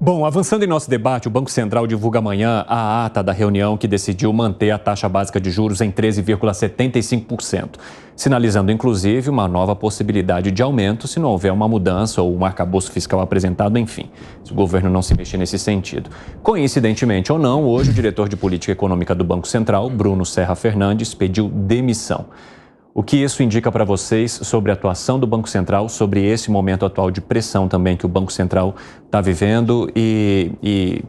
Bom, avançando em nosso debate, o Banco Central divulga amanhã a ata da reunião que decidiu manter a taxa básica de juros em 13,75%, sinalizando inclusive uma nova possibilidade de aumento se não houver uma mudança ou um arcabouço fiscal apresentado, enfim, se o governo não se mexer nesse sentido. Coincidentemente ou não, hoje o diretor de política econômica do Banco Central, Bruno Serra Fernandes, pediu demissão. O que isso indica para vocês sobre a atuação do Banco Central, sobre esse momento atual de pressão também que o Banco Central está vivendo e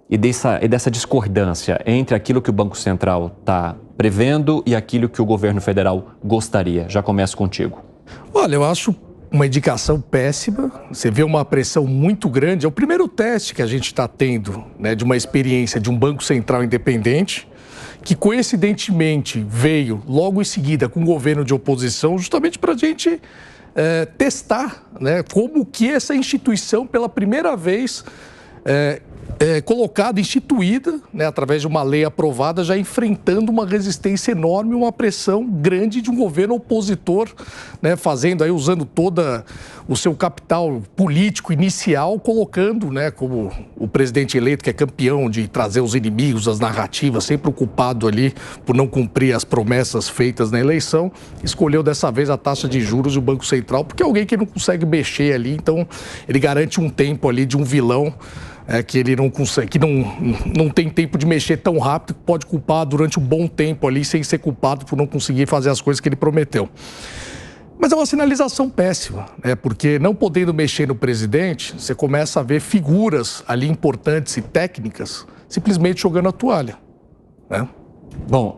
dessa discordância entre aquilo que o Banco Central está prevendo e aquilo que o governo federal gostaria? Já começo contigo. Olha, eu acho uma indicação péssima. Você vê uma pressão muito grande. É o primeiro teste que a gente está tendo, né, de uma experiência de um Banco Central independente, que coincidentemente veio logo em seguida com um governo de oposição, justamente para a gente testar, né, como que essa instituição, pela primeira vez, colocada, instituída, né, através de uma lei aprovada, já enfrentando uma resistência enorme, uma pressão grande de um governo opositor, né, fazendo aí, usando toda o seu capital político inicial, colocando, né, como o presidente eleito, que é campeão de trazer os inimigos, as narrativas, sempre ocupado ali por não cumprir as promessas feitas na eleição, escolheu dessa vez a taxa de juros do Banco Central, porque é alguém que não consegue mexer ali, então ele garante um tempo ali de um vilão que ele não consegue, que não tem tempo de mexer tão rápido, que pode culpar durante um bom tempo ali, sem ser culpado por não conseguir fazer as coisas que ele prometeu. Mas é uma sinalização péssima, né? Porque não podendo mexer no presidente, você começa a ver figuras ali importantes e técnicas simplesmente jogando a toalha, né? Bom,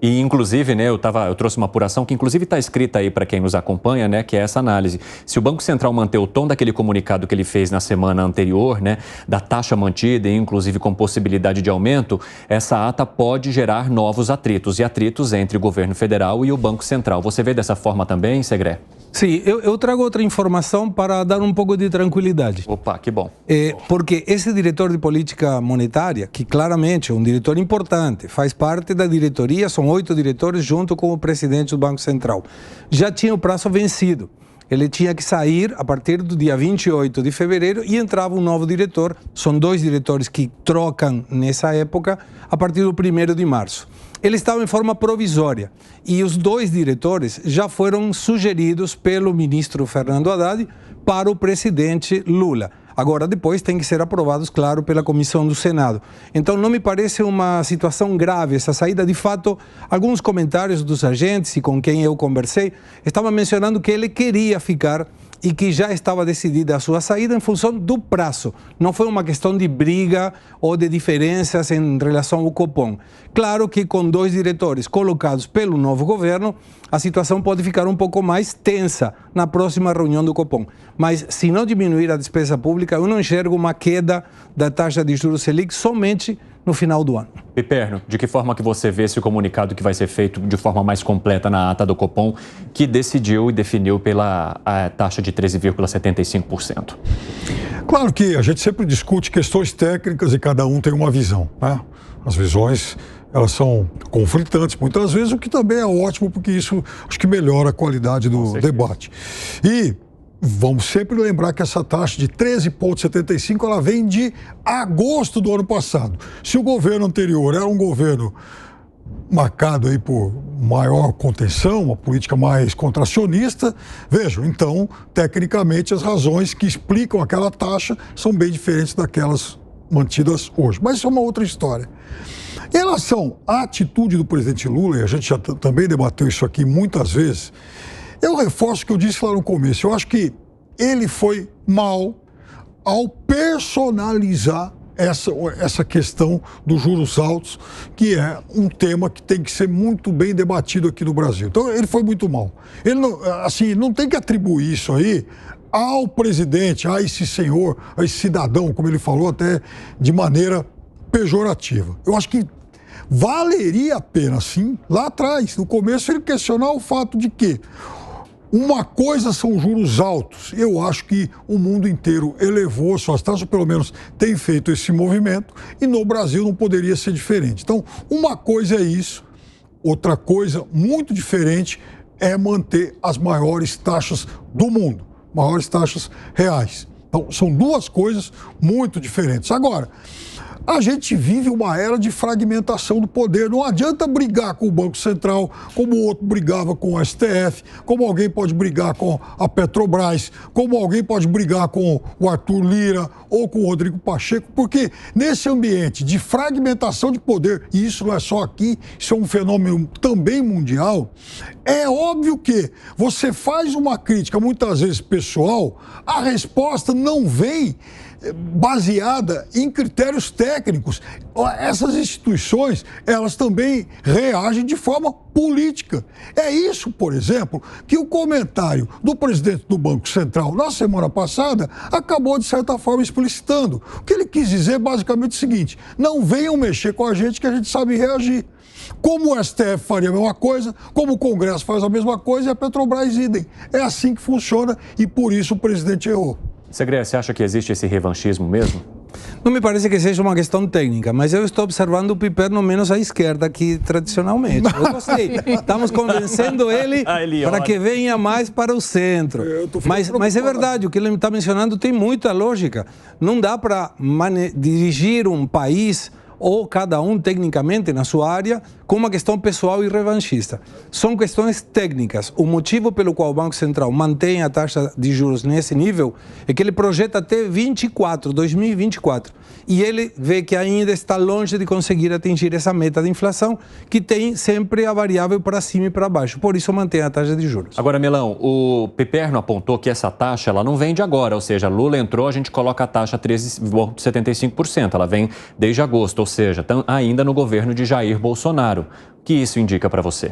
inclusive, né, eu trouxe uma apuração que inclusive está escrita aí para quem nos acompanha, né, que é essa análise. Se o Banco Central manter o tom daquele comunicado que ele fez na semana anterior, né, da taxa mantida e inclusive com possibilidade de aumento, essa ata pode gerar novos atritos e atritos entre o governo federal e o Banco Central. Você vê dessa forma também, Segré? Sim, eu trago outra informação para dar um pouco de tranquilidade. Opa, que bom. Porque esse diretor de política monetária, que claramente é um diretor importante, faz parte da diretoria, são 8 diretores junto com o presidente do Banco Central, já tinha o prazo vencido. Ele tinha que sair a partir do dia 28 de fevereiro e entrava um novo diretor. São 2 diretores que trocam nessa época a partir do 1º de março. Ele estava em forma provisória e os 2 diretores já foram sugeridos pelo ministro Fernando Haddad para o presidente Lula. Agora, depois tem que ser aprovados, claro, pela comissão do Senado. Então, não me parece uma situação grave essa saída. De fato, alguns comentários dos agentes e com quem eu conversei estavam mencionando que ele queria ficar e que já estava decidida a sua saída em função do prazo. Não foi uma questão de briga ou de diferenças em relação ao Copom. Claro que com 2 diretores colocados pelo novo governo, a situação pode ficar um pouco mais tensa na próxima reunião do Copom. Mas se não diminuir a despesa pública, eu não enxergo uma queda da taxa de juros Selic somente no final do ano. Piperno, de que forma que você vê esse comunicado que vai ser feito de forma mais completa na ata do Copom, que decidiu e definiu pela taxa de 13,75%? Claro que a gente sempre discute questões técnicas e cada um tem uma visão, né? As visões, elas são conflitantes muitas vezes, o que também é ótimo, porque isso acho que melhora a qualidade do debate. E vamos sempre lembrar que essa taxa de 13,75 ela vem de agosto do ano passado. Se o governo anterior era um governo marcado aí por maior contenção, uma política mais contracionista, vejam, então, tecnicamente, as razões que explicam aquela taxa são bem diferentes daquelas mantidas hoje. Mas isso é uma outra história. Em relação à atitude do presidente Lula, e a gente já também debateu isso aqui muitas vezes, eu reforço o que eu disse lá no começo. Eu acho que ele foi mal ao personalizar essa questão dos juros altos, que é um tema que tem que ser muito bem debatido aqui no Brasil. Então, ele foi muito mal. Ele não tem que atribuir isso aí ao presidente, a esse senhor, a esse cidadão, como ele falou, até de maneira pejorativa. Eu acho que valeria a pena, sim, lá atrás, no começo, ele questionar o fato de que uma coisa são juros altos. Eu acho que o mundo inteiro elevou suas taxas, ou pelo menos tem feito esse movimento, e no Brasil não poderia ser diferente. Então, uma coisa é isso, outra coisa muito diferente é manter as maiores taxas do mundo, maiores taxas reais. Então, são duas coisas muito diferentes. Agora, a gente vive uma era de fragmentação do poder. Não adianta brigar com o Banco Central, como o outro brigava com o STF, como alguém pode brigar com a Petrobras, como alguém pode brigar com o Arthur Lira ou com o Rodrigo Pacheco, porque nesse ambiente de fragmentação de poder, e isso não é só aqui, isso é um fenômeno também mundial, é óbvio que você faz uma crítica, muitas vezes pessoal, a resposta não vem baseada em critérios técnicos. Essas instituições, elas também reagem de forma política. É isso, por exemplo, que o comentário do presidente do Banco Central na semana passada acabou, de certa forma, explicitando. O que ele quis dizer basicamente é o seguinte: não venham mexer com a gente que a gente sabe reagir. Como o STF faria a mesma coisa, como o Congresso faz a mesma coisa e a Petrobras idem. É assim que funciona e por isso o presidente errou. Segredo, você acha que existe esse revanchismo mesmo? Não me parece que seja uma questão técnica, mas eu estou observando o Piperno menos à esquerda que tradicionalmente. Eu gostei. Estamos convencendo ele para que venha mais para o centro. Mas é verdade, o que ele está mencionando tem muita lógica. Não dá para dirigir um país ou cada um tecnicamente na sua área com uma questão pessoal e revanchista. São questões técnicas. O motivo pelo qual o Banco Central mantém a taxa de juros nesse nível é que ele projeta até 2024. E ele vê que ainda está longe de conseguir atingir essa meta de inflação, que tem sempre a variável para cima e para baixo. Por isso mantém a taxa de juros. Agora, Melão, o Piperno apontou que essa taxa ela não vem de agora, ou seja, Lula entrou, a gente coloca a taxa 13,75%. Ela vem desde agosto, ou seja, ainda no governo de Jair Bolsonaro. O que isso indica para você?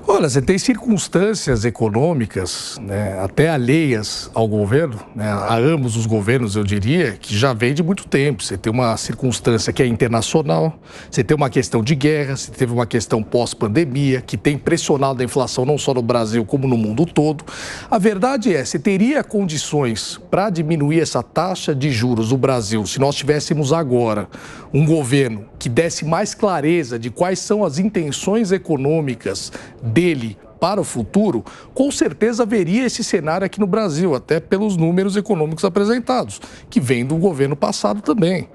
Olha, você tem circunstâncias econômicas, né, até alheias ao governo, né, a ambos os governos, eu diria, que já vem de muito tempo. Você tem uma circunstância que é internacional, você tem uma questão de guerra, você teve uma questão pós-pandemia, que tem pressionado a inflação não só no Brasil, como no mundo todo. A verdade é, você teria condições para diminuir essa taxa de juros no Brasil se nós tivéssemos agora um governo que desse mais clareza de quais são as intenções econômicas dele para o futuro, com certeza haveria esse cenário aqui no Brasil, até pelos números econômicos apresentados, que vem do governo passado também.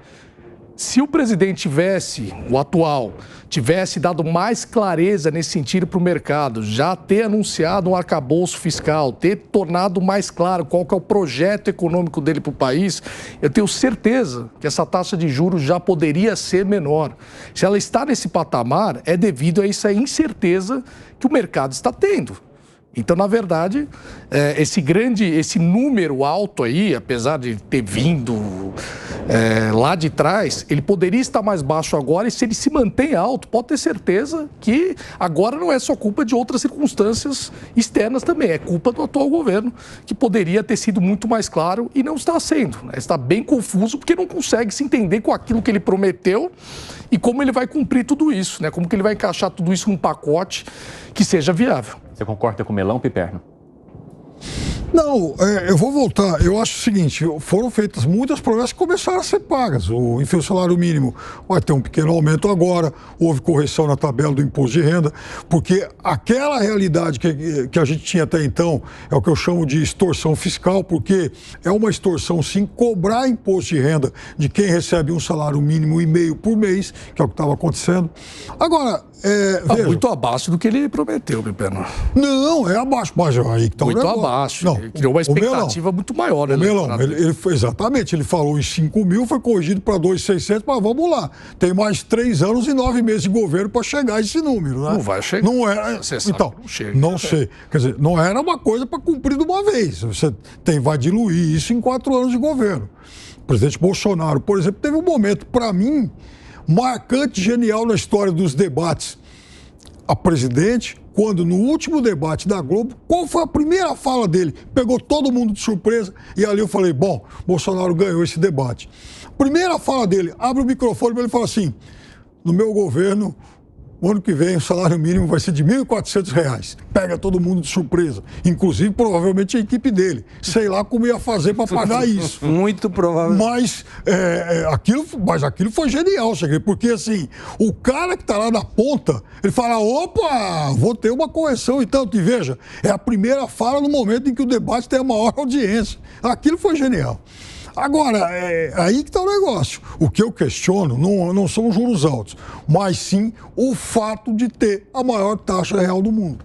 Se o presidente o atual, tivesse dado mais clareza nesse sentido para o mercado, já ter anunciado um arcabouço fiscal, ter tornado mais claro qual que é o projeto econômico dele para o país, eu tenho certeza que essa taxa de juros já poderia ser menor. Se ela está nesse patamar, é devido a essa incerteza que o mercado está tendo. Então, na verdade, esse número alto aí, apesar de ter vindo lá de trás, ele poderia estar mais baixo agora, e se ele se mantém alto, pode ter certeza que agora não é só culpa de outras circunstâncias externas também, é culpa do atual governo, que poderia ter sido muito mais claro e não está sendo, né? Está bem confuso porque não consegue se entender com aquilo que ele prometeu e como ele vai cumprir tudo isso, né? Como que ele vai encaixar tudo isso num pacote que seja viável. Você concorda com o Melão, Piperno? Não, eu vou voltar. Eu acho o seguinte, foram feitas muitas promessas que começaram a ser pagas. Enfim, o salário mínimo vai ter um pequeno aumento agora, houve correção na tabela do imposto de renda, porque aquela realidade que a gente tinha até então é o que eu chamo de extorsão fiscal, porque é uma extorsão, sim, cobrar imposto de renda de quem recebe um salário mínimo e meio por mês, que é o que estava acontecendo. Agora, veja, muito abaixo do que ele prometeu, Piperno. Não, é abaixo, mas aí que está o muito negócio. Abaixo. Não, ele criou uma expectativa muito maior, né? Exatamente, ele falou em 5 mil, foi corrigido para 2.600, mas vamos lá. Tem mais 3 anos e 9 meses de governo para chegar a esse número, né? Não vai chegar. Não era. Você sabe então, que não chega. Não sei. Quer dizer, não era uma coisa para cumprir de uma vez. Você vai diluir isso em 4 anos de governo. O presidente Bolsonaro, por exemplo, teve um momento, para mim, marcante, genial na história dos debates. A presidente, quando no último debate da Globo, qual foi a primeira fala dele? Pegou todo mundo de surpresa e ali eu falei, bom, Bolsonaro ganhou esse debate. Primeira fala dele, abre o microfone e ele fala assim, no meu governo, o ano que vem o salário mínimo vai ser de R$ 1.400. Pega todo mundo de surpresa, inclusive provavelmente a equipe dele. Sei lá como ia fazer para pagar isso. Muito provável. Mas aquilo foi genial, porque assim, o cara que está lá na ponta, ele fala, opa, vou ter uma correção e tanto. E veja, é a primeira fala no momento em que o debate tem a maior audiência. Aquilo foi genial. Agora, aí que está o negócio. O que eu questiono não são os juros altos, mas sim o fato de ter a maior taxa real do mundo.